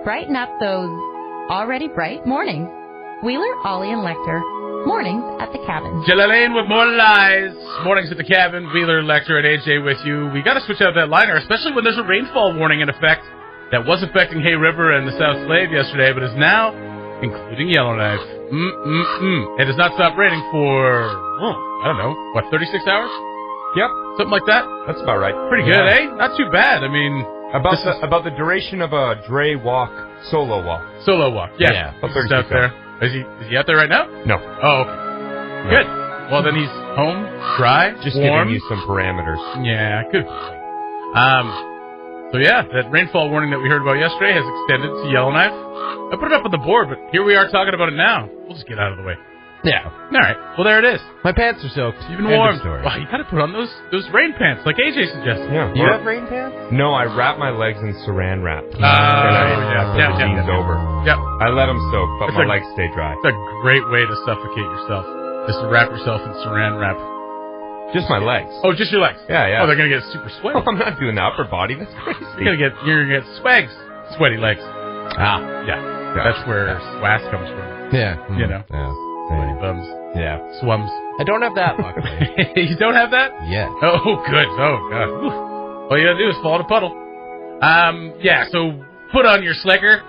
Brighten up those already bright mornings. Wheeler, Ollie, and Lecter. Mornings at the Cabin. Jalalaine with more lies. Mornings at the Cabin. Wheeler, Lecter, and AJ with you. We got to switch out that liner, especially when there's a rainfall warning in effect that was affecting Hay River and the South Slave yesterday, but is now including Yellowknife. It does not stop raining for, I don't know, 36 hours? Yep. Something like that? That's about right. Pretty good, eh? Not too bad. I mean... About the duration of a Dre walk, solo walk. Solo walk, yeah. About He's 36 out there. hours. Is he out there right now? No. Oh, okay. Good. Well, then he's home, dry, Just warm. giving you some parameters. Yeah, good. So yeah, that rainfall warning that we heard about yesterday has extended to Yellowknife. I put it up on the board, but here we are talking about it now. We'll just get out of the way. Yeah. All right. Well, there it is. My pants are soaked. Even warm. Wow, you got to put on those rain pants, like AJ suggested. Yeah. You have rain pants? No, I wrap my legs in saran wrap. Yeah. Over. Yep. I let them soak, but my legs stay dry. It's a great way to suffocate yourself. Just to wrap yourself in saran wrap. Just my legs. Oh, just your legs? Yeah. Oh, they're gonna get super sweaty. I'm not doing the upper body. That's crazy. You're gonna get swags, sweaty legs. Yeah. That's where swass comes from. Yeah. You know. Yeah. Sweaty bums. Yeah. Swums. I don't have that, luckily. You don't have that? Yeah. Oh, good. Oh, God. Whew. All you gotta do is fall in a puddle. Yeah, so put on your slicker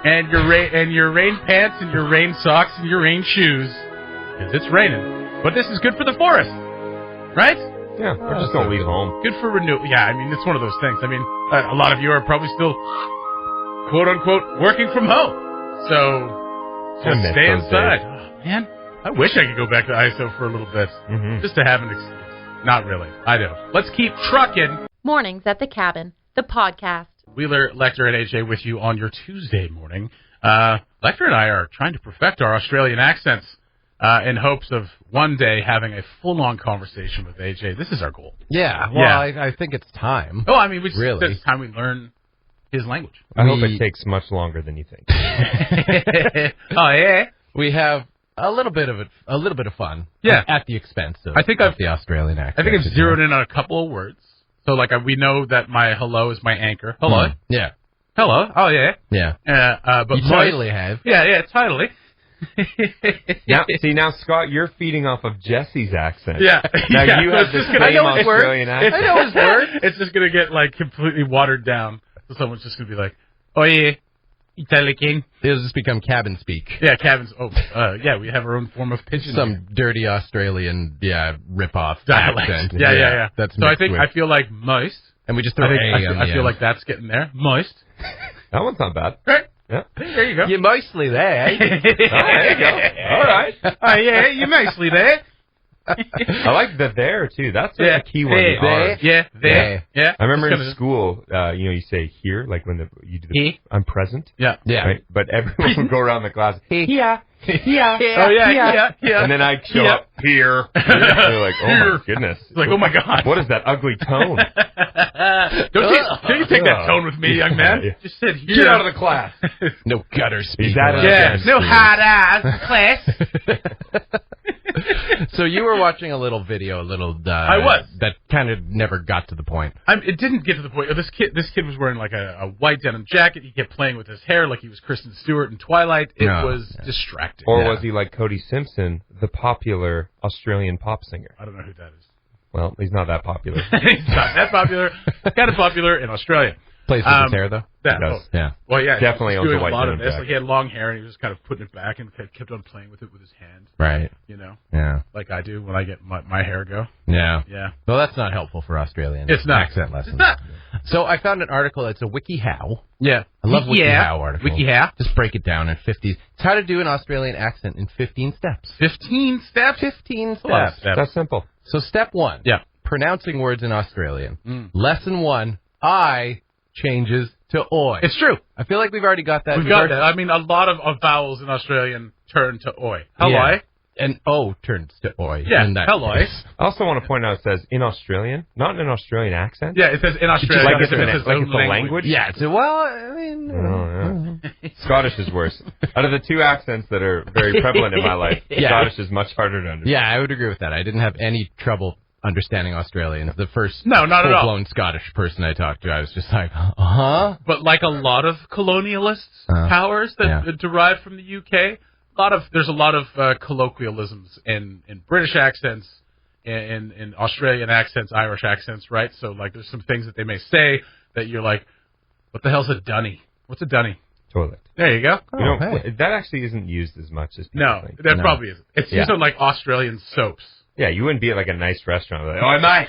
and your rain pants and your rain socks and your rain shoes, because it's raining. But this is good for the forest, right? Yeah, or just don't leave home. Good for renewal. Yeah, I mean, it's one of those things. I mean, a lot of you are probably still, quote-unquote, working from home. So just stay inside. Oh, man, I wish I could go back to ISO for a little bit, just to have an excuse. Not really. I don't. Let's keep trucking. Mornings at the Cabin, the podcast. Wheeler, Lecter, and AJ with you on your Tuesday morning. Lecter and I are trying to perfect our Australian accents in hopes of one day having a full-on conversation with AJ. This is our goal. Yeah. Well, I think it's time. Oh, I mean, really, it's time we learn his language. I hope it takes much longer than you think. Oh, yeah. We have a little bit of fun. Yeah. At the expense of, the Australian accent. I think I've zeroed in on a couple of words. So, like, we know that my hello is my anchor. Hello. Yeah. Hello. Oh, yeah. Yeah. But you totally have. Yeah, totally. Yeah. See, now, Scott, you're feeding off of Jesse's accent. Yeah. Now you have the same Australian accent. I know his word. It's just going to get, like, completely watered down. So someone's just going to be like, oh, yeah. Italian. It'll just become cabin speak. Yeah, cabins. Oh, yeah, we have our own form of pigeon. Some dirty Australian, rip-off dialect. accent. Yeah. That's so I feel like moist. And we just throw I feel like that's getting there. Moist. That one's not bad. Right. Yeah. There you go. You're mostly there, eh? Oh, there you go. All right. Oh, yeah, you're mostly there. I like the there, too. That's a key one. There. Yeah. I remember in school, you say here, like when you do the I'm present. Yeah. Right? But everyone would go around the class, Yeah. Oh, yeah. And then I'd show up here. They're like, oh, my goodness. It's like, oh, my God. What is that ugly tone? Don't you take that tone with me, young man. Yeah. Just sit here. Get out of the class. No gutter speak. No hard ass class. So you were watching a little video, I was. That kind of never got to the point. It didn't get to the point. This kid was wearing like a white denim jacket. He kept playing with his hair like he was Kristen Stewart in Twilight. It was distracting. Or was he like Cody Simpson, the popular Australian pop singer? I don't know who that is. Well, he's not that popular. He's not that popular. Kind of popular in Australia. Plays with his hair, though? Yeah. Well, yeah. Definitely owns a white denim jacket. Like he had long hair, and he was just kind of putting it back and kept on playing with it with his hand. Right. You know? Yeah. Like I do when I get my hair go. Yeah. Yeah. Well, that's not helpful for Australian accent lessons. It's not. So I found an article. It's a WikiHow. Yeah. I love WikiHow articles. WikiHow? Just break it down in 50. It's how to do an Australian accent in 15 steps. 15 steps? 15 steps. That's simple. So step 1. Yeah. Pronouncing words in Australian. Lesson 1. I changes to oi. It's true. I feel like we've already got that. We've got that. I mean, a lot of vowels in Australian turn to oi. Hello. Yeah. And O turns to oi. Yeah, in that hello. case. I also want to point out it says in Australian, not in an Australian accent. Yeah, it says in Australia. Like it's a language? Yeah, I mean... Scottish is worse. Out of the two accents that are very prevalent in my life, Scottish is much harder to understand. Yeah, I would agree with that. I didn't have any trouble understanding Australian. The first No, not at all. full-blown Scottish person I talked to, I was just like, huh? But like a lot of colonialist powers that derive from the UK, there's a lot of colloquialisms in British accents, in Australian accents, Irish accents, right? So like there's some things that they may say that you're like, what the hell's a dunny? What's a dunny? Toilet. There you go. That actually isn't used as much as people think. That probably isn't. It's used on like Australian soaps. Yeah, you wouldn't be at like a nice restaurant. Like, oh, mate.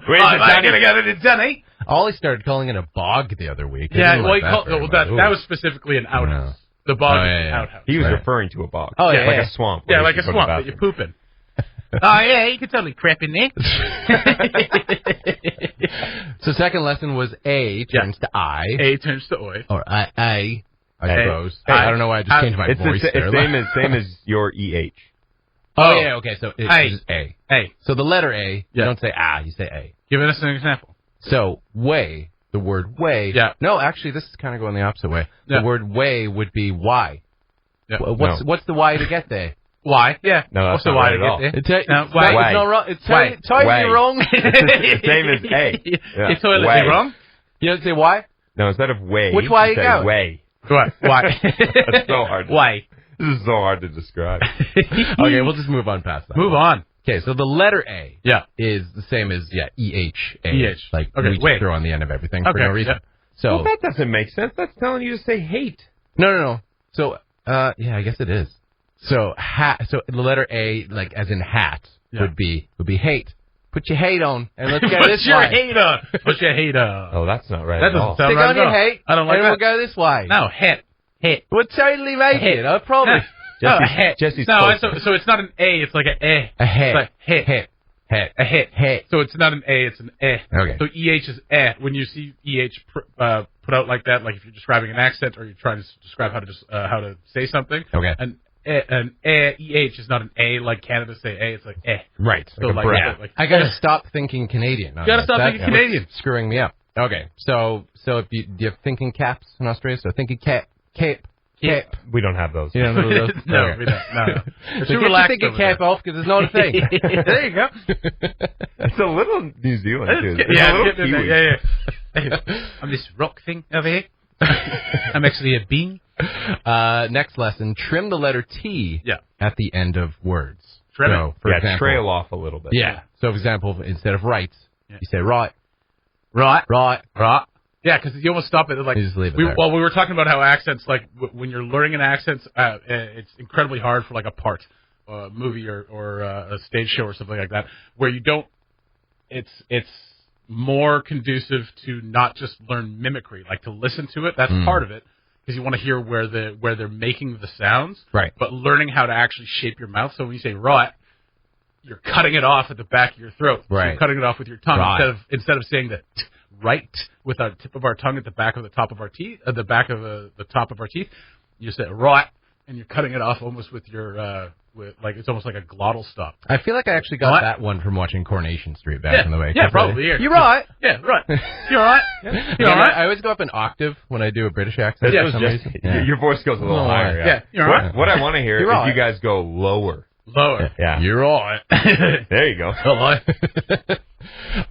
Where's the dunny? Gonna go to the dunny? Ollie started calling it a bog the other week. Yeah, well, that was specifically an outhouse. The bog is an outhouse. He was referring to a bog. Oh, yeah. Like a swamp. Yeah, like a swamp that you poop in. Oh, yeah, you can totally crap in there. So second lesson was A turns to I. A turns to oi. Or I suppose. I don't know why I just changed my voice there. It's same as your EH. Oh, yeah, okay, so it's A. A. So the letter A, you don't say you say A. Give us an example. So, way, the word way. Yeah. No, actually, this is kind of going the opposite way. Yeah. The word way would be why. Yeah. What's the why to get there? Why? Yeah. No, what's that's the not why right to at get there? It's not wrong. It's totally wrong. It's the same as A. Yeah. It's totally wrong? You don't say why? No, instead of way, which way you say go? Way. Why? That's so hard. Why? This is so hard to describe. Okay, we'll just move on past that. Move on. Okay, so the letter A is the same as, E-H-A. E-H. Like, okay, we just throw on the end of everything for no reason. Yeah. So, well, that doesn't make sense. That's telling you to say hate. No. So, yeah, I guess it is. So, so the letter A, like, as in hat, would be hate. Put your hate on, and let's go this way. Put your hate on. Put your hate on. Oh, that's not right that at all. Stick right on your hate, I don't like and that. we'll go this way. No, hate. We'll totally make it, I promise. Jesse's so it's not an A, it's like an eh. A hit. It's like hit. A hit. So it's not an A, it's an eh. Okay. So EH is eh. When you see EH put out like that, like if you're describing an accent or you're trying to describe how to say something. Okay. An EH is not an A like Canada say A, it's like eh. Right. So like I gotta stop thinking Canadian. You gotta stop thinking Canadian. Screwing me up. Okay. So if do you have thinking caps in Australia? So thinking cape. We don't have those. You don't have those? No, okay. we don't. No. So get your thinking cap off because it's not a thing. There you go. It's a little New Zealand, too. Yeah. I'm this rock thing over here. I'm actually a bean. Next lesson, trim the letter T at the end of words. Trim so, for example, trail off a little bit. Yeah. So, for example, instead of right, you say right. Yeah, because you almost stop it. Like, you just leave it there. Well, we were talking about how accents, like, when you're learning an accent, it's incredibly hard for, like, a part, movie or a stage show or something like that, where you don't, it's more conducive to not just learn mimicry, like to listen to it. That's part of it, because you want to hear where they're making the sounds. Right. But learning how to actually shape your mouth. So when you say right, you're cutting it off at the back of your throat. Right. So you're cutting it off with your tongue instead of saying the right with our tip of our tongue at the back of the top of our teeth, at the back of the top of our teeth. You say right, and you're cutting it off almost with your it's almost like a glottal stop. I feel like I actually got that one from watching Coronation Street back in the way. Yeah, probably. You're right. Yeah, right. You're right. You're right. I always go up an octave when I do a British accent for some reason. Your voice goes a little higher. Yeah, you're right. What I want to hear is you guys go lower. Lower. Yeah. You're right. There you go. Hello.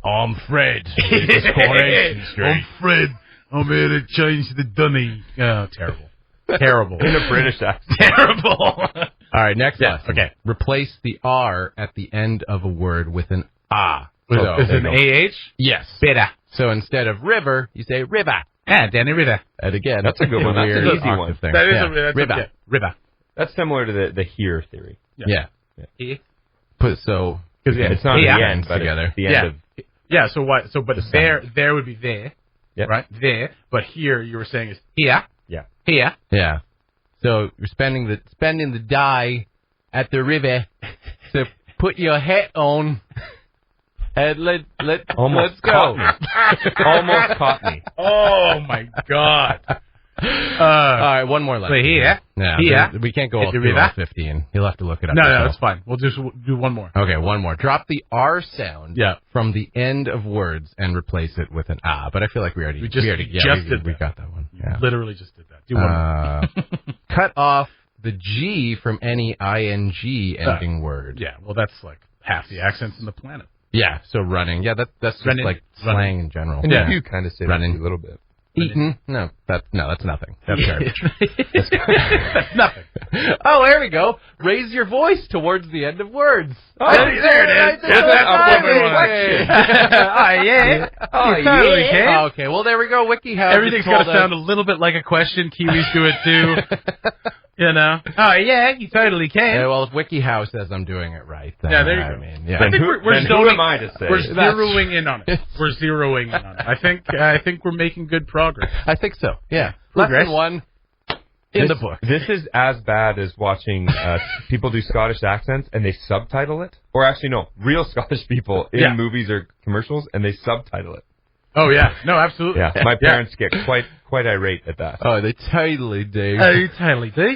I'm Fred. It's Coronation Street. I'm Fred. I'm here to change the dunny. Oh, terrible. Terrible. In a British accent. Terrible. All right, next lesson. Okay. Replace the R at the end of a word with an ah. Is it an AH? Yes. Better. So instead of river, you say river. Danny River. And again, that's a good one. That's an easy one. Thing. That is river. River. That's similar to the here theory. Yeah. Here. It's not it's not the end, but together. The end of. Yeah. So what? So but there would be there. Yep. Right there. But here you were saying is here. Yeah. Here. Yeah. So you're spending the day at the river. So put your hat on and let's go. Almost caught me. Oh my God. All right, one more lesson. Wait, here. Yeah, here. We can't go all through all 15. You'll have to look it up. No, that's fine. We'll just do one more. Okay, one more. Drop the R sound from the end of words and replace it with an ah. But I feel like we already did that. We got that one. Yeah. Literally just did that. Do one more. Cut off the G from any ing ending word. Yeah, well, that's like half the accents in the planet. Yeah, so running. Yeah, that's just Running. like slang in general. And Yeah. you kind of say Running. that a little bit. Eaten? No, that's nothing. That's garbage. That's nothing. Oh, there we go. Raise your voice towards the end of words. Oh, there it is. That's That's a what we want. Oh, yeah. Oh, you totally can. Oh, okay, well, there we go. WikiHow. Everything's got to sound a little bit like a question. Kiwis do it too. You know? Oh, yeah, you totally can. Yeah, well, if WikiHow says I'm doing it right, then Yeah, there you I go. mean, yeah. I think we're Then who zoning- am I to say? We're zeroing in on it. We're zeroing in on it. I think we're making good progress. I think so. Yeah. Progress. Lesson 1 in the book. This is as bad as watching people do Scottish accents and they subtitle it. Or actually, no, real Scottish people in Yeah. movies or commercials and they subtitle it. Oh yeah, no, absolutely. Yeah, my parents get quite irate at that. Oh, they totally do. Oh, you totally do.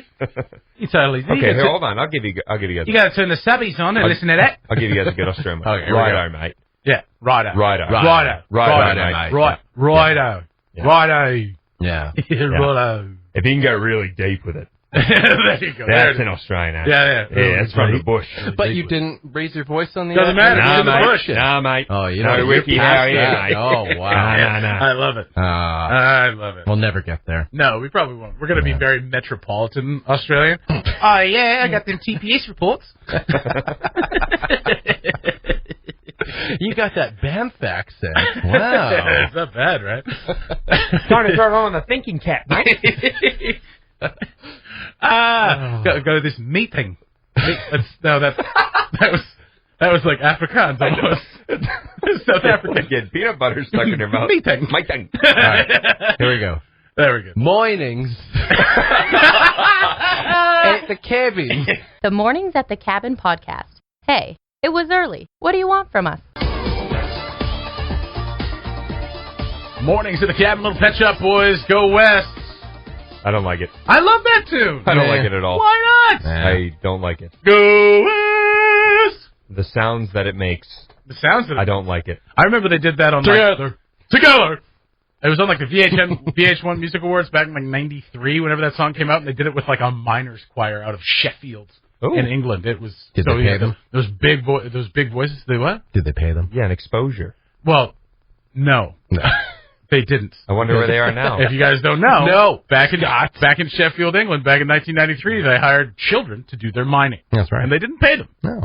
You totally do. Okay, here, hold on. I'll give you guys. You got to turn the subbies on and listen to that. I'll give you guys a good Australian. Okay, here we Righto, go. mate. Yeah, righto. Righto. Righto. Righto, mate. Right. Righto. Yeah. Righto. Yeah. Righto. If you can get really deep with it, There you go. that's an Australian accent. Yeah. It's from the bush. But you didn't raise your voice on the Doesn't matter. on It's in the the mate. bush. Nah, mate. Oh, you No know, wiki you're how past here, that. mate. Oh, wow. Nah. I love it. I love it. We'll never get there. No, we probably won't. We're going to be very metropolitan Australian. Oh, yeah, I got them TPS reports. You got that Banff accent. Wow. It's not bad, right? Trying to throw on the thinking cap, mate. Go to this meeting. That was like Afrikaans almost. South African. Get peanut butter stuck in your mouth. Meeting. Meeting. All right. Here we go. There we go. Mornings at the cabin. The Mornings at the Cabin podcast. Hey, it was early. What do you want from us? Mornings at the cabin, Little Pet Shop Boys, go west. I don't like it. I love that tune. I don't like it at all. Why not? I don't like it. Go west. The sounds that it makes, The sounds of it. I don't like it. I remember they did that on Together. It was on like the VH1 Music Awards back in like '93, whenever that song came out, and they did it with like a miners choir out of Sheffield Ooh. in England. It was Did they pay them? Those big voices. They what? Did they pay them? Yeah, an exposure. Well, no, No. they didn't. I wonder where they are now. If you guys don't know, No. back in Sheffield, England, back in 1993, they hired children to do their mining, That's right. and they didn't pay them. No.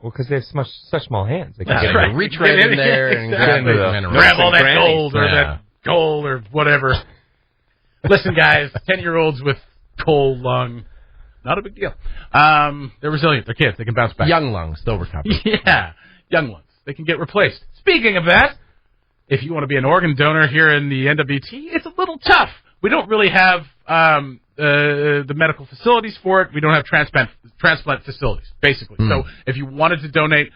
Well, because they have such small hands. They Yeah, can't they get right. reach right in there and Exactly. grab Into the- the minerals. Grab all that Grannies. gold or Yeah. that gold or whatever. Listen, guys, 10-year-olds with coal lung, not a big deal. They're resilient. They're kids. They can bounce back. Young lungs, they'll recover. Yeah, young ones. They can get replaced. Speaking of that, if you want to be an organ donor here in the NWT, it's a little tough. We don't really have the medical facilities for it. We don't have transplant facilities, basically. So if you wanted to donate,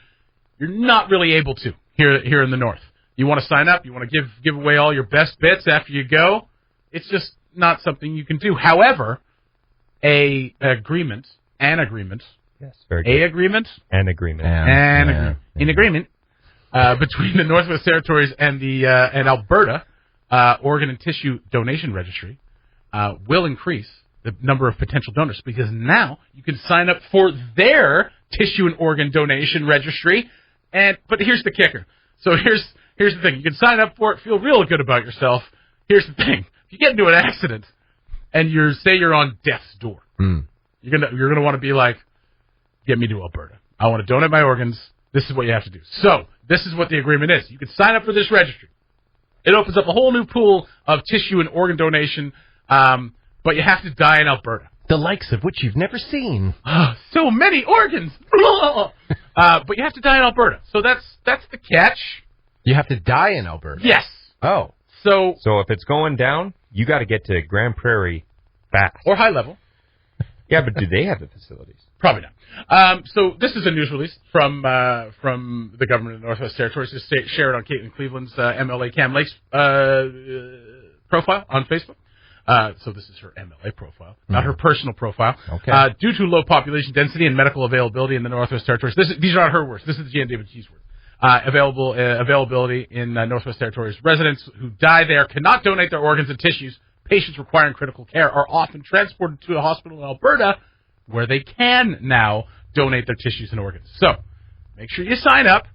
you're not really able to here in the North. You want to sign up, you want to give away all your best bits after you go. It's just not something you can do. However, an agreement, Yes, very good. an agreement between the Northwest Territories and the and Alberta Organ and Tissue Donation Registry will increase the number of potential donors, because now you can sign up for their tissue and organ donation registry. But here's the kicker. So here's the thing. You can sign up for it, feel real good about yourself. Here's the thing. If you get into an accident and you're on death's door, you're gonna want to be like, get me to Alberta. I want to donate my organs. This is what you have to do. So this is what the agreement is. You can sign up for this registry. It opens up a whole new pool of tissue and organ donation, but you have to die in Alberta. The likes of which you've never seen. So many organs. But you have to die in Alberta. So that's the catch. You have to die in Alberta. Yes. Oh. So So if it's going down, you got to get to Grand Prairie fast. or high level. Yeah, but do they have the facilities? Probably not. So this is a news release from the government of the Northwest Territories. Just share it on Caitlin Cleveland's MLA Cam Lake's profile on Facebook. So this is her MLA profile, not her personal profile. Okay. Due to low population density and medical availability in the Northwest Territories, these are not her words. This is Jan David Key's words. Availability in Northwest Territories. Residents who die there cannot donate their organs and tissues. Patients requiring critical care are often transported to a hospital in Alberta, where they can now donate their tissues and organs. So make sure you sign up.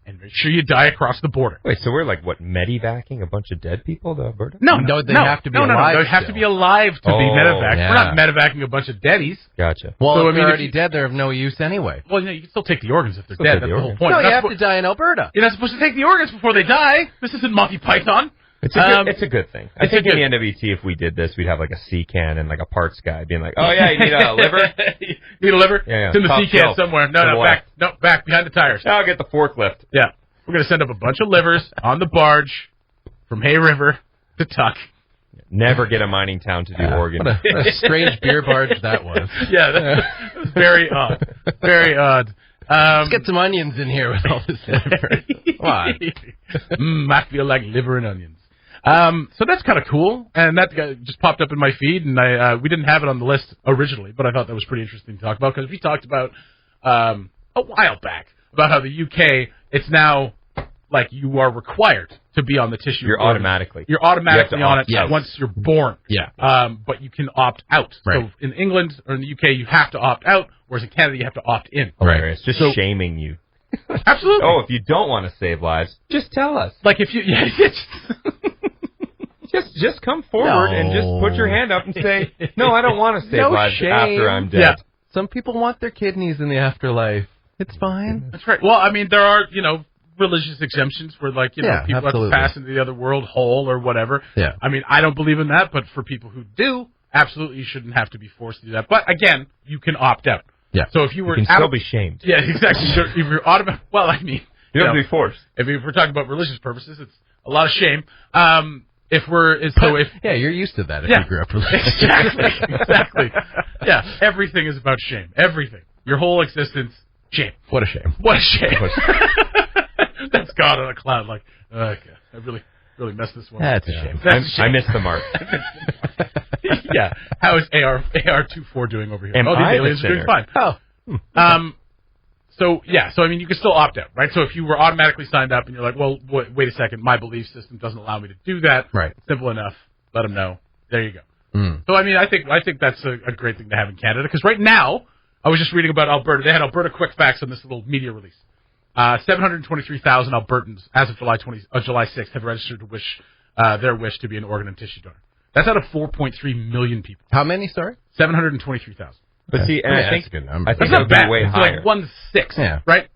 and make sure you die across the border. Wait, so we're like, what, medevacing a bunch of dead people to Alberta? No, they have to be alive. They have to be alive to be Oh, medevaced. yeah. We're not medevacing a bunch of deadies. Gotcha. Well, So, if I mean, they're if already you- dead, they're of no use anyway. Well, you can still take the organs if they're Still dead. take That's the the whole organs. point. No, you That's have what- to die in Alberta. You're not supposed to take the organs before they die. This isn't Monty Python. It's a good thing. I it's think a in good- the NWT, if we did this, we'd have like a sea can and like a parts guy being like, oh yeah, you need a liver? You need a liver? Yeah, yeah. It's in the Top sea can shelf. somewhere. To the No, left. back behind the tires. I'll get the forklift. Yeah. We're going to send up a bunch of livers on the barge from Hay River to Tuck. Never get a mining town to do organ. What a strange beer barge that was. Yeah, that was very odd. Very odd. Let's get some onions in here with all this liver. Come on. I feel like liver and onions. So that's kind of cool, and that just popped up in my feed, and we didn't have it on the list originally, but I thought that was pretty interesting to talk about, because we talked about a while back about how the UK, it's now like you are required to be on the tissue. You're automatically on it opt out. once you're born. Yeah. But you can opt out. Right. So in England or in the UK, you have to opt out, whereas in Canada, you have to opt in. Hilarious. Just So- shaming you. Absolutely. Oh, if you don't want to save lives, just tell us. Like if you, Just come forward and just put your hand up and say, no, I don't want to save No lives shame. after I'm dead. Yeah. Some people want their kidneys in the afterlife. It's fine. That's right. Well, I mean, there are, religious exemptions where, like, Yeah, people absolutely. have to pass into the other world whole or whatever. Yeah. I mean, I don't believe in that, but for people who do, absolutely you shouldn't have to be forced to do that. But again, you can opt out. Yeah. So if you were You can still be shamed. yeah, exactly. So if you're well, I mean, You don't have to be forced. if we're talking about religious purposes, it's a lot of shame. If you're used to that if Yeah. you grew up religious. exactly. Yeah, everything is about shame. Everything. Your whole existence, shame. What a shame. What a shame. That's God on a cloud. Like, okay, I really messed this one up. That's a shame. That's a shame. I missed the mark. Yeah. How is AR24 doing over here? Am these I the aliens are doing sinner? fine. So I mean, you can still opt out, right? So if you were automatically signed up and you're like, well, wait a second, my belief system doesn't allow me to do that. Right. Simple enough. Let them know. There you go. Mm. So I mean, I think that's a great thing to have in Canada, because right now I was just reading about Alberta. They had Alberta quick facts on this little media release. 723,000 Albertans as of July 6th have registered to their wish to be an organ and tissue donor. That's out of 4.3 million people. How many, sorry? 723,000. But see, and I that's think a good number. I think That's that not would be bad. way It's higher. like 1/6, Yeah. right?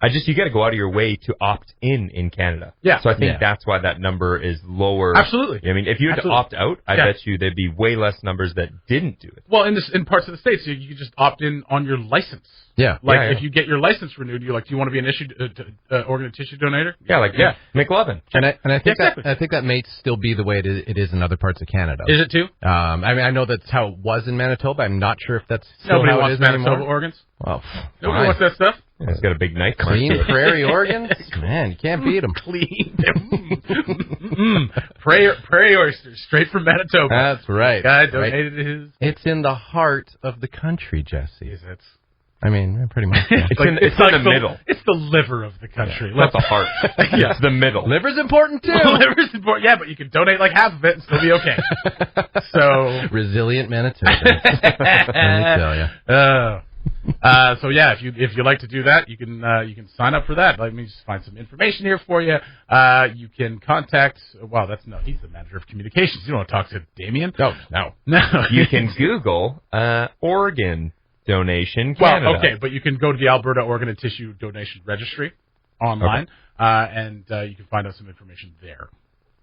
You got to go out of your way to opt in Canada. Yeah. So I think Yeah. that's why that number is lower. Absolutely. I mean, if you had to Absolutely. opt out, I Yeah. bet you there'd be way less numbers that didn't do it. Well, in parts of the States, you just opt in on your license. Yeah. Like, Yeah. if you get your license renewed, you're like, do you want to be an organ and tissue donator? Yeah, like McLovin. And I think Yeah, exactly. I think that may still be the way it is in other parts of Canada. Is it too? I mean, I know that's how it was in Manitoba. I'm not sure if that's still Nobody how it wants is Manitoba anymore. organs. Well, Nobody fine. wants that stuff. Yeah, it's got a big knife mark Clean to it. prairie organs? Man, you can't beat them. Clean. Prairie oysters, straight from Manitoba. That's right. Guy Right. donated his. It's in the heart of the country, Jesse. Is it? I mean, pretty much. Yeah. It's in the middle. It's the liver of the country. Not the heart. Yeah. It's the middle. Liver's important too. Liver's important. Yeah, but you can donate like half of it and still be okay. So Resilient Manitoba. Let me tell you. So yeah, if you like to do that, you can sign up for that. Let me just find some information here for you. You can contact. Wow, he's the manager of communications. You don't want to talk to Damien. No. You can Google organ donation Canada. Well, okay, but you can go to the Alberta Organ and Tissue Donation Registry online, and you can find out some information there.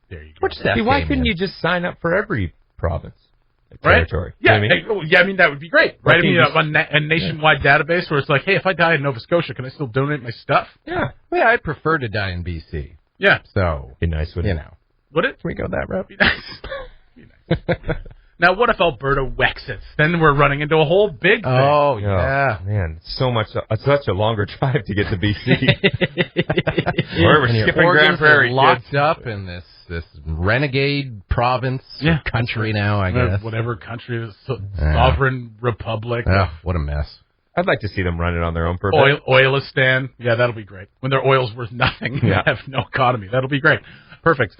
There you go. What's that? See, why Damien? couldn't you just sign up for every province? Right? Territory. Yeah, You know what I mean? I mean that would be great, right? I Can mean, you just- a nationwide database where it's like, hey, if I die in Nova Scotia, can I still donate my stuff? Yeah. Well, yeah, I'd prefer to die in BC. Yeah. So, Be nice, wouldn't you it? know. Would it? Can we go that route? Be nice. Be nice. Now, what if Alberta wecks it? Then we're running into a whole big thing. Oh, yeah. Oh, man, it's such a longer drive to get to BC. We're And your skipping organs Grand Prairie, are locked kids. up in this renegade province, or Yeah. country now, I guess. Whatever country, Yeah. sovereign republic. Oh, what a mess. I'd like to see them run it on their own for a bit. Oilistan. Yeah, that'll be great. When their oil's worth nothing, they Yeah. have no economy. That'll be great. Perfect.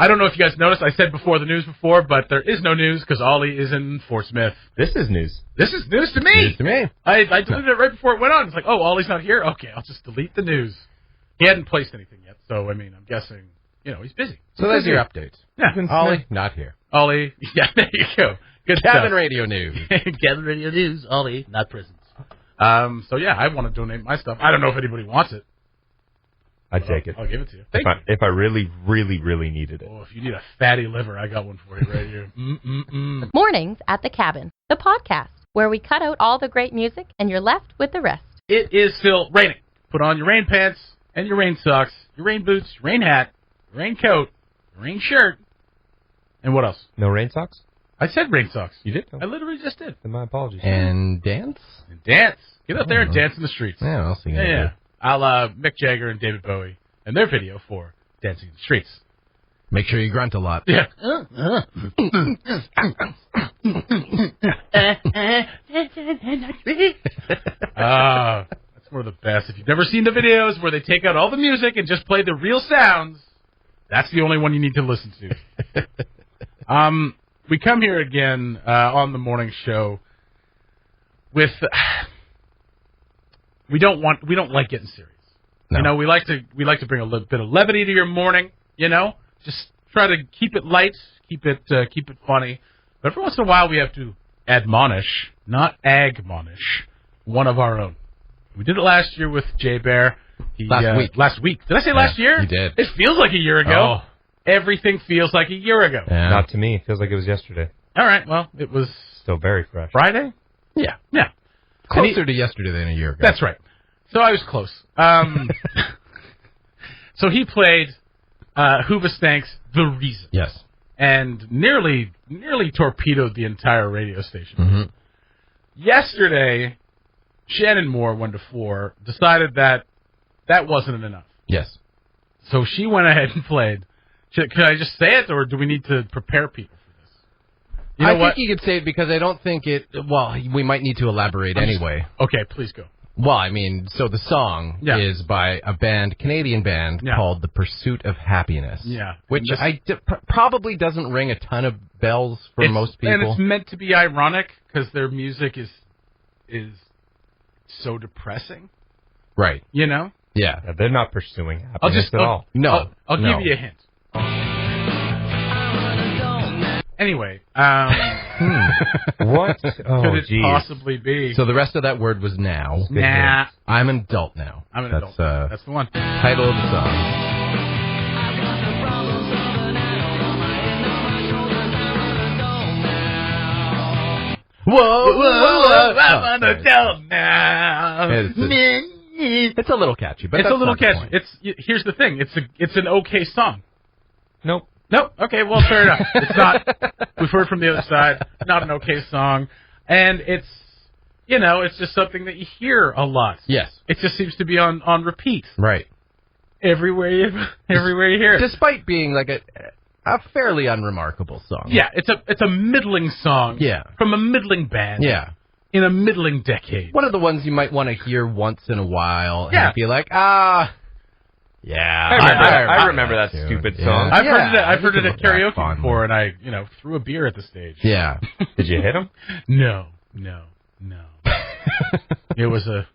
I don't know if you guys noticed. I said before the news before, but there is no news because Ollie is in Fort Smith. This is news. This is news to me. News to me. I deleted it right before it went on. It's like, oh, Ollie's not here? Okay, I'll just delete the news. He hadn't placed anything yet, so, I mean, I'm guessing, he's busy. So there's your updates. Yeah. Ollie, not here. Ollie, yeah, there you go. Good Cabin stuff. Radio News. Cabin Radio News, Ollie, not prisons. So, yeah, I want to donate my stuff. I don't know if anybody wants it. I'd take it. I'll give it to you. If I really, really, really needed it. Oh, if you need a fatty liver, I got one for you right here. Mornings at the Cabin, the podcast, where we cut out all the great music and you're left with the rest. It is still raining. Put on your rain pants and your rain socks, your rain boots, your rain hat, your rain coat, your rain shirt, and what else? No rain socks? I said rain socks. You did? I literally just did. Then my apologies. And dance? And dance. Get out there and dance in the streets. Yeah, I'll see you. Yeah. A la Mick Jagger and David Bowie and their video for Dancing in the Streets. Make sure you grunt a lot. Yeah. That's one of the best. If you've never seen the videos where they take out all the music and just play the real sounds, that's the only one you need to listen to. We come here again on the morning show with we don't like getting serious. No. We like to bring a little bit of levity to your morning. Just try to keep it light, keep it funny. But every once in a while, we have to admonish, not agmonish, one of our own. We did it last year with Jay Bear. Last week. Did I say last year? You did. It feels like a year ago. Oh. Everything feels like a year ago. Yeah. Not to me. It feels like it was yesterday. All right. Well, it was Still very fresh. Friday. Yeah. Yeah. Closer to yesterday than a year ago. That's right. So I was close. So he played Hoobastank's The Reason. Yes. And nearly torpedoed the entire radio station. Mm-hmm. Yesterday, Shannon Moore, 1 to 4, decided that wasn't enough. Yes. So she went ahead and played. Could I just say it, or do we need to prepare people for this? I think you could say it because I don't think it... Well, we might need to elaborate anyway. Okay, please go. Well, I mean, so the song is by a Canadian band called The Pursuit of Happiness. Yeah. Which probably doesn't ring a ton of bells for most people. And it's meant to be ironic because their music is so depressing. Right. Yeah. Yeah, they're not pursuing happiness at all. No. I'll give you a hint. Anyway, what could it possibly be? So the rest of that word was now. Nah. I'm an adult now. I'm an adult. That's the one. Title of the song. Whoa, I'm an adult now. It's a little catchy, but it's that's a little not the catchy. point. Here's the thing. It's an okay song. Nope. Okay, well, fair enough. It's not. We've heard from the other side. Not an okay song, and it's just something that you hear a lot. Yes. It just seems to be on repeat. Right. Everywhere you hear it. Despite being like a fairly unremarkable song. Yeah, it's a middling song. Yeah. From a middling band. Yeah. In a middling decade. One of the ones you might want to hear once in a while and be like, yeah. I remember that stupid song. I've heard it at karaoke before, and I threw a beer at the stage. Yeah. Did you hit him? No. It was a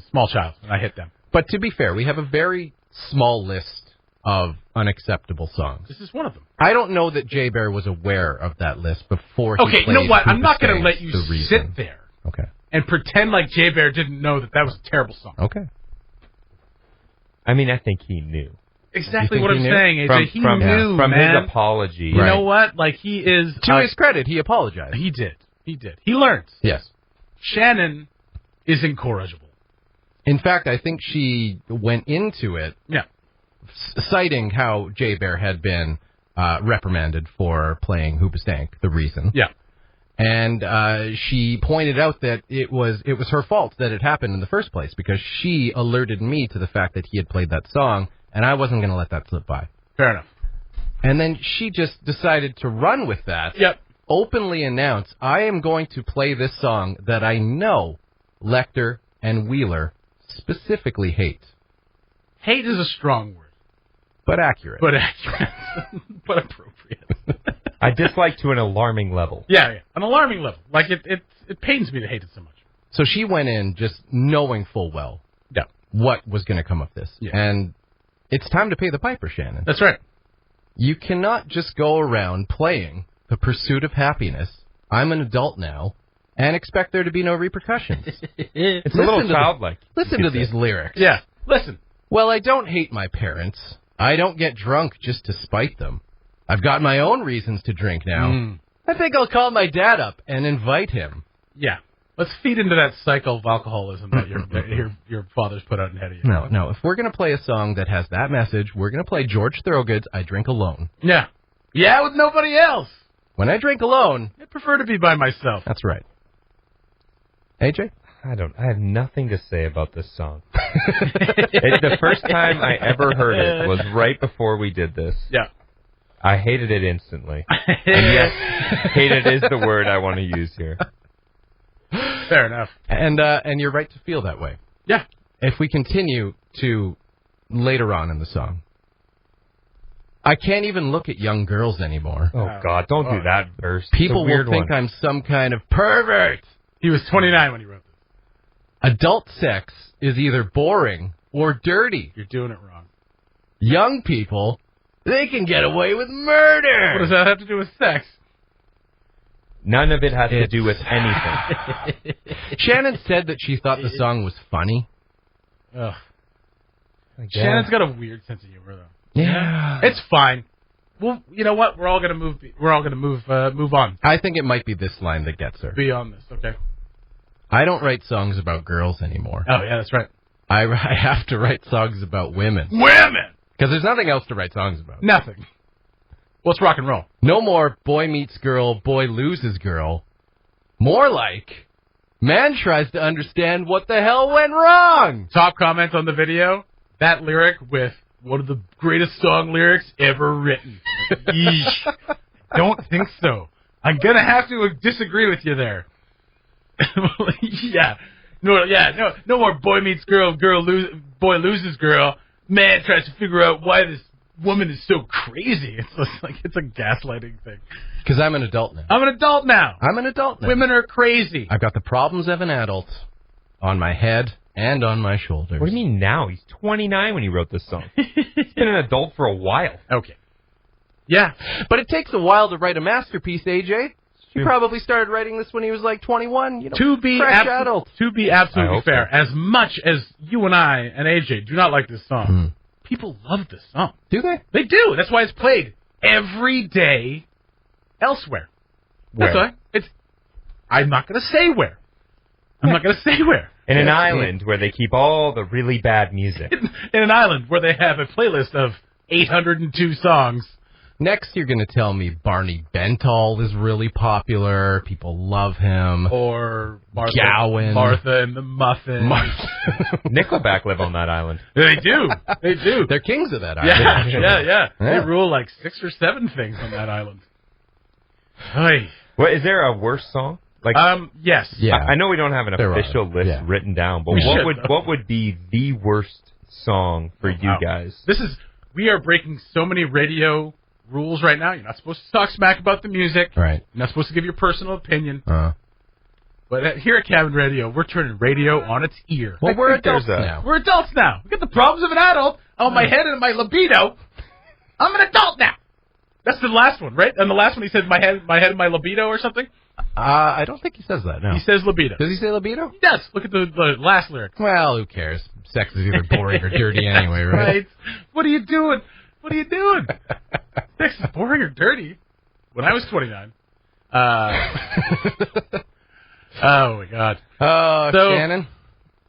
small child, and I hit them. But to be fair, we have a very small list of unacceptable songs. This is one of them. I don't know that Jay Bear was aware of that list before he played you know what? I'm not going to let you The sit there and pretend like Jay Bear didn't know that was a terrible song. Okay. I mean, I think he knew. Exactly what I'm saying, AJ. He knew, man. From his apology. You know what? Like, he is... To his credit, he apologized. He did. He learned. Yes. Shannon is incorrigible. In fact, I think she went into it citing how Jay Bear had been reprimanded for playing Hoobastank, The Reason. Yeah. And she pointed out that it was her fault that it happened in the first place because she alerted me to the fact that he had played that song, and I wasn't going to let that slip by. Fair enough. And then she just decided to run with that. Yep. Openly announce, I am going to play this song that I know Lecter and Wheeler specifically hate. Hate is a strong word. But accurate. But appropriate. I dislike to an alarming level. Yeah, an alarming level. Like, it pains me to hate it so much. So she went in just knowing full well what was going to come of this. Yeah. And It's time to pay the piper, Shannon. That's right. You cannot just go around playing The Pursuit of Happiness, I'm an adult now, and expect there to be no repercussions. It's a little childlike. Listen to these lyrics. Yeah, listen. Well, I don't hate my parents. I don't get drunk just to spite them. I've got my own reasons to drink now. I think I'll call my dad up and invite him. Yeah. Let's feed into that cycle of alcoholism that your father's put out ahead of you. No. If we're going to play a song that has that message, we're going to play George Thorogood's I Drink Alone. Yeah. Yeah, with nobody else. When I drink alone... I prefer to be by myself. That's right. AJ? I have nothing to say about this song. The first time I ever heard it was right before we did this. Yeah. I hated it instantly. And yes, hated is the word I want to use here. Fair enough. And you're right to feel that way. Yeah. If we continue to later on in the song, I can't even look at young girls anymore. Oh, God, don't do that verse. People will think I'm some kind of pervert. He was 29 when he wrote this. Adult sex is either boring or dirty. You're doing it wrong. Young people, they can get away with murder. What does that have to do with sex? None of it has to do with anything. Shannon said that she thought the song was funny. Ugh. Shannon's got a weird sense of humor, though. Yeah, it's fine. Well, you know what? We're all gonna move. We're all gonna move on. I think it might be this line that gets her. Beyond this, okay. I don't write songs about girls anymore. Oh yeah, that's right. I have to write songs about women. Women. Because there's nothing else to write songs about. Nothing. Well, it's rock and roll. No more boy meets girl, boy loses girl. More like, man tries to understand what the hell went wrong. Top comment on the video, that lyric with one of the greatest song lyrics ever written. Yeesh. Don't think so. I'm going to have to disagree with you there. No more boy meets girl, boy loses girl. Man tries to figure out why this woman is so crazy. It's just like it's a gaslighting thing. Because I'm an adult now. I'm an adult now. Women are crazy. I've got the problems of an adult on my head and on my shoulders. What do you mean now? He's 29 when he wrote this song. He's been an adult for a while. Okay. Yeah. But it takes a while to write a masterpiece, AJ. He probably started writing this when he was like 21. To be absolutely fair, so. As much as you and I and AJ do not like this song, people love this song. Do they? They do. That's why it's played every day elsewhere. Where? That's why. I'm not going to say where. In an island where they keep all the really bad music. In an island where they have a playlist of 802 songs. Next, you're going to tell me Barney Bentall is really popular. People love him. Or Gowan. Martha and the Muffin. Nickelback live on that island. They do. They're kings of that island. Yeah. They rule like 6 or 7 things on that island. Hey. What, is there a worse song? Like, yes. Yeah. I know we don't have an official list written down, but what would be the worst song for you guys? We are breaking so many radio rules right now. You're not supposed to talk smack about the music. Right. You're not supposed to give your personal opinion. But here at Cabin Radio, we're turning radio on its ear. Well, we're adults now. We're adults now. We got the problems of an adult on my head and my libido. I'm an adult now. That's the last one, right? And the last one he says my head and my libido or something? I don't think he says that, no. He says libido. Does he say libido? He does. Look at the last lyric. Well, who cares? Sex is either boring or dirty anyway, right? Right. What are you doing? Sex is boring or dirty? When I was 29. Oh, my God. Shannon?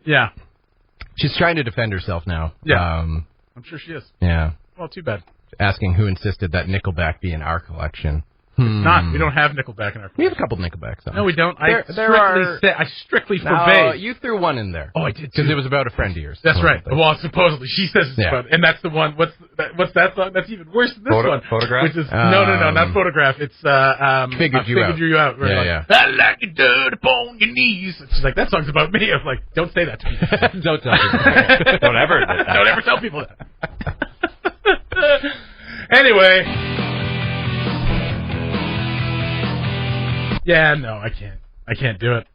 Yeah. She's trying to defend herself now. Yeah. I'm sure she is. Yeah. Well, too bad. Asking who insisted that Nickelback be in our collection. It's not. We don't have Nickelback in our collection. We have a couple Nickelback songs. No, we don't. I strictly forbade. No, you threw one in there. Oh, I did, because it was about a friend of yours. That's right. Well, supposedly. She says it's about, and that's the one. What's that song? That's even worse than this one. Photograph? Which is, no, not Photograph. It's, Figured You Out. Yeah. I like you dirt upon your knees. She's like, that song's about me. I'm like, don't say that to me. Don't tell people. Don't ever. Don't ever tell people that. Anyway. Yeah, no, I can't do it.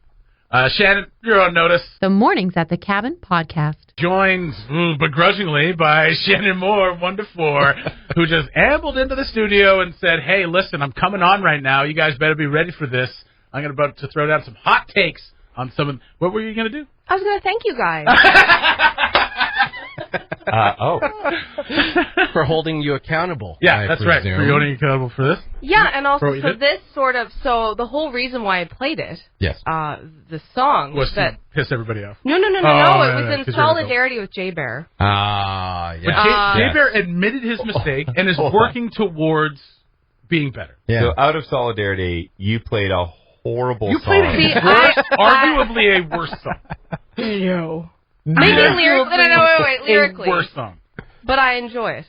Shannon, you're on notice. The Mornings at the Cabin podcast. Joined begrudgingly by Shannon Moore, 1 to 4, who just ambled into the studio and said, hey, listen, I'm coming on right now. You guys better be ready for this. I'm about to throw down some hot takes on some of... What were you going to do? I was going to thank you guys. For holding you accountable. Yeah, that's right. For you holding you accountable for this? Yeah, and also so this sort of... So the whole reason why I played it, yes, the song... Was to piss everybody off. No. It was in solidarity with Jay Bear. Yeah. But Jay Bear admitted his mistake and is working towards being better. Yeah. So out of solidarity, you played a horrible song. You played arguably a worse song. No. Maybe lyrically. A worse song. But I enjoy it.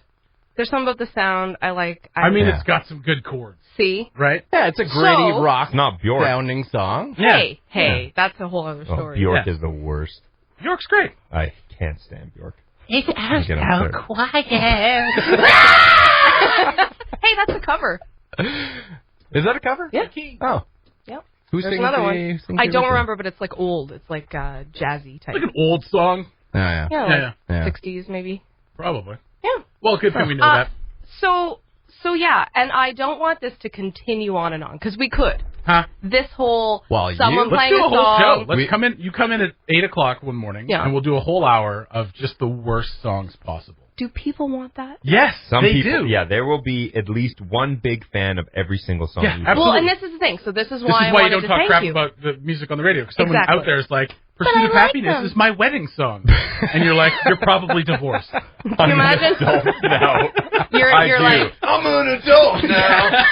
There's something about the sound I like. It's got some good chords. See? Right? Yeah, it's a gritty rock not Bjork sounding song. Hey, that's a whole other story. Bjork is the worst. Bjork's great. I can't stand Bjork. It's so quiet. Hey, that's a cover. Is that a cover? Yeah. Oh. Yep. Who's singing another one? I don't remember, but it's like old. It's like jazzy type. Like an old song. Yeah, 60s maybe. Probably. Yeah. Well, good thing we know that. So yeah, and I don't want this to continue on and on, because we could. Huh? This whole let's playing do a whole song. show. Let's come in. You come in at 8 o'clock one morning, and we'll do a whole hour of just the worst songs possible. Do people want that? Yes, some people do. Yeah, there will be at least one big fan of every single song. Yeah, absolutely. Well, and this is the thing. So this is why you don't talk crap about the music on the radio, because someone out there is like, Pursuit of Happiness is my wedding song. And you're like, you're probably divorced. Can you imagine? No. You're like, I'm an adult now.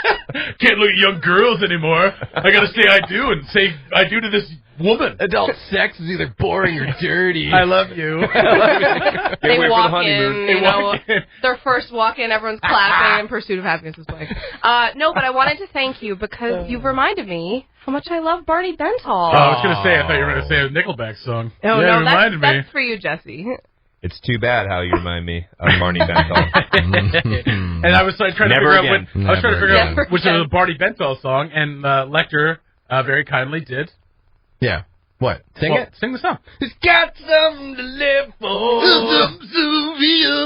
Can't look at young girls anymore. I gotta say I do and say I do to this woman. Adult sex is either boring or dirty. I love you. They walk in, their first walk in, everyone's clapping, and Pursuit of Happiness is playing. No, but I wanted to thank you because you've reminded me how much I love Barney Bentall. Oh, I was gonna say, I thought you were gonna say a Nickelback song. Oh, yeah, no, that's for you, Jesse. It's too bad how you remind me of Barney Bentall. And I was trying to figure out which was the Barney Bentall song, and Lecter very kindly did. Yeah. What? Sing it? Sing the song. It's got something to live for.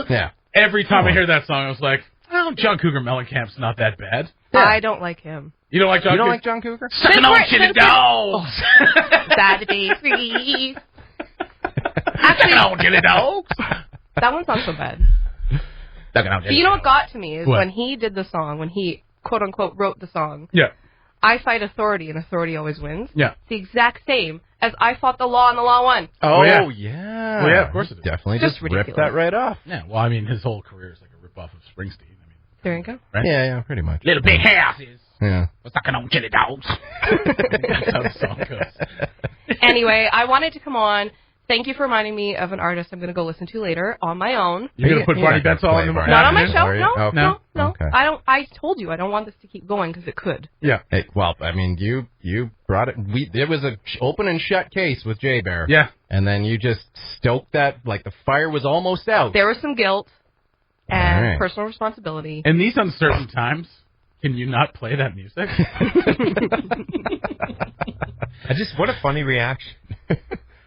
Yeah. Every time I hear that song, I was like, oh, John Cougar Mellencamp's not that bad. Yeah. I don't like him. You don't like John Cougar? You don't like John Cougar? Sucking on chili dogs. Sad to be free. Sucking on chili dogs. That one's not so bad. But you know what got to me is when he did the song, when he, quote unquote, wrote the song. Yeah. I fight authority, and authority always wins. Yeah. It's the exact same as I fought the law, and the law won. Oh, yeah. Well, yeah, of course it is. Definitely just ripped that right off. Yeah, well, I mean, his whole career is like a rip-off of Springsteen. I mean, there you go. Right? Yeah, pretty much. Little big houses. Yeah. We're sucking on chili dogs. That's how the song goes. Anyway, I wanted to come on. Thank you for reminding me of an artist I'm going to go listen to later on my own. You're going to put Barney Bentall in the Not on my show. No. Okay. I told you I don't want this to keep going because it could. Yeah. Hey, well, I mean, you brought it. It was a open and shut case with Jay Bear. Yeah. And then you just stoked that like the fire was almost out. There was some guilt and personal responsibility. In these uncertain times, can you not play that music? What a funny reaction.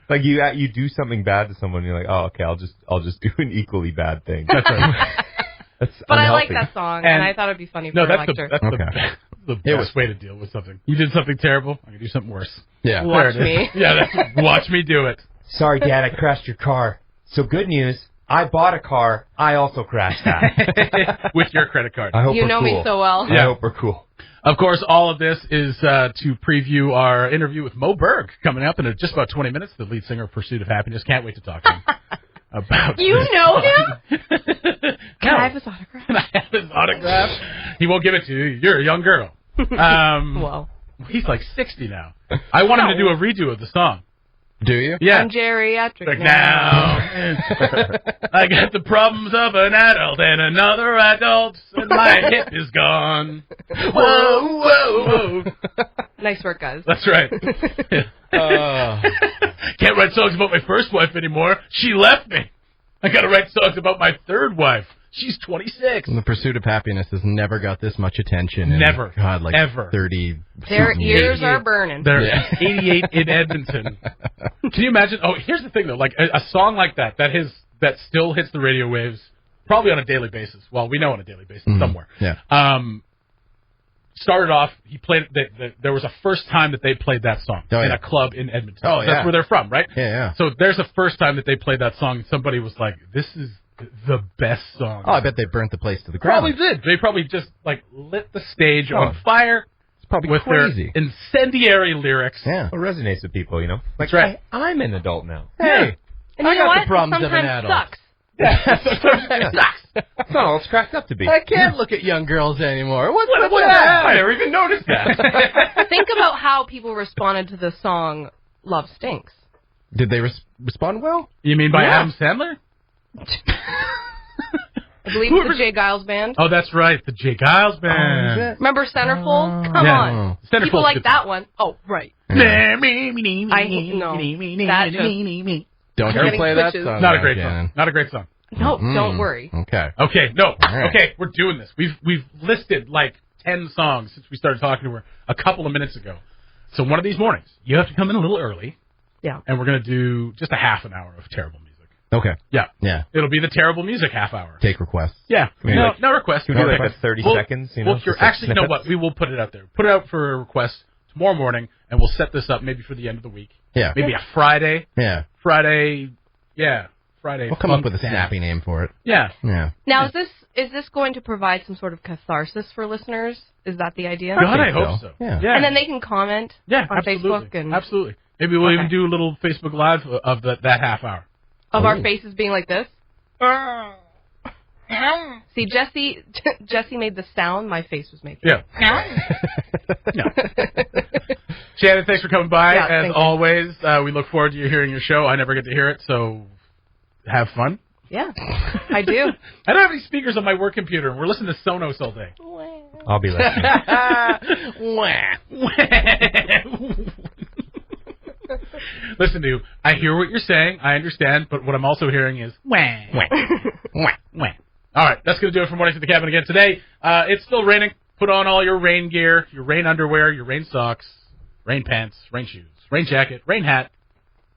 Like you do something bad to someone, and you're like, oh, okay, I'll just do an equally bad thing. That's right. But unhealthy. I like that song, and I thought it'd be funny for a lecture. That's the best way to deal with something. You did something terrible, I'm gonna do something worse. Yeah, watch me. Yeah, watch me do it. Sorry, Dad, I crashed your car. So good news, I bought a car. I also crashed that with your credit card. I hope you know cool. me so well. Yeah. I hope we're cool. Of course, all of this is to preview our interview with Mo Berg coming up in just about 20 minutes, the lead singer of Pursuit of Happiness. Can't wait to talk to him about You know him? Can I have his autograph? Can I have his autograph? He won't give it to you. You're a young girl. Well. He's like 60 now. I want him to do a redo of the song. Do you? Yeah. I'm geriatric like now. I got the problems of an adult and another adult, and my hip is gone. Whoa, whoa, whoa. Nice work, guys. That's right. Can't write songs about my first wife anymore. She left me. I got to write songs about my third wife. She's 26. And The Pursuit of Happiness has never got this much attention. Never. God, like ever. 30. Their ears are burning. They're 88 in Edmonton. Can you imagine? Oh, here's the thing, though. Like, a song like that still hits the radio waves probably on a daily basis. Well, we know on a daily basis somewhere. Yeah. Started off, he played. There was a first time that they played that song in a club in Edmonton. Oh, yeah. That's where they're from, right? Yeah. So there's a first time that they played that song, and somebody was like, "This is the best song." Oh, I bet they burnt the place to the ground. Probably did. They probably just lit the stage on fire. It's probably with crazy. Their incendiary lyrics. Yeah. It resonates with people, Like, that's right. I'm an adult now. Hey, and I you know got what? the problems Sometimes of an adult. sucks. It sucks. It's not all it's cracked up to be. I can't look at young girls anymore. What's that? I never even noticed that. Think about how people responded to the song "Love Stinks." Did they respond well? You mean by Adam Sandler? I believe it's the Jay Giles Band. Oh, that's right, the Jay Giles Band. Remember Centerfold? Come on. Centerfold's People like good that song. one. Oh, right. Yeah. Don't you play that song? Not a great song. Not a great song. No, don't worry. Okay. Okay, no. Right. Okay, we're doing this. We've listed like 10 songs since we started talking to her a couple of minutes ago. So one of these mornings, you have to come in a little early. Yeah. And we're going to do just a half an hour of terrible music. Okay. Yeah. It'll be the terrible music half hour. Take requests. Yeah. No requests. Can we do like a 30 seconds? Actually, you know what? We will put it out there. Put it out for a request tomorrow morning, and we'll set this up maybe for the end of the week. Yeah. Maybe a Friday. Yeah. Friday. We'll come up with a snappy name for it. Yeah. Now, is this going to provide some sort of catharsis for listeners? Is that the idea? God, I hope so. Yeah. And then they can comment on absolutely. Facebook and absolutely. Maybe we'll even do a little Facebook Live of that half hour. Of our faces being like this. See, Jesse made the sound my face was making. Yeah. Shannon, thanks for coming by. As always, we look forward to you hearing your show. I never get to hear it, so have fun. Yeah, I do. I don't have any speakers on my work computer, and we're listening to Sonos all day. I'll be listening. Listen to you. I hear what you're saying. I understand, but what I'm also hearing is wah, wah, wah, wah. All right, that's going to do it for Mornings at the Cabin again today. It's still raining. Put on all your rain gear, your rain underwear, your rain socks, rain pants, rain shoes, rain jacket, rain hat,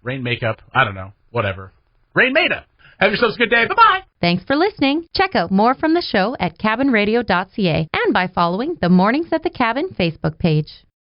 rain makeup. I don't know. Whatever. Rain Maida. Have yourselves a good day. Bye-bye. Thanks for listening. Check out more from the show at cabinradio.ca and by following the Mornings at the Cabin Facebook page.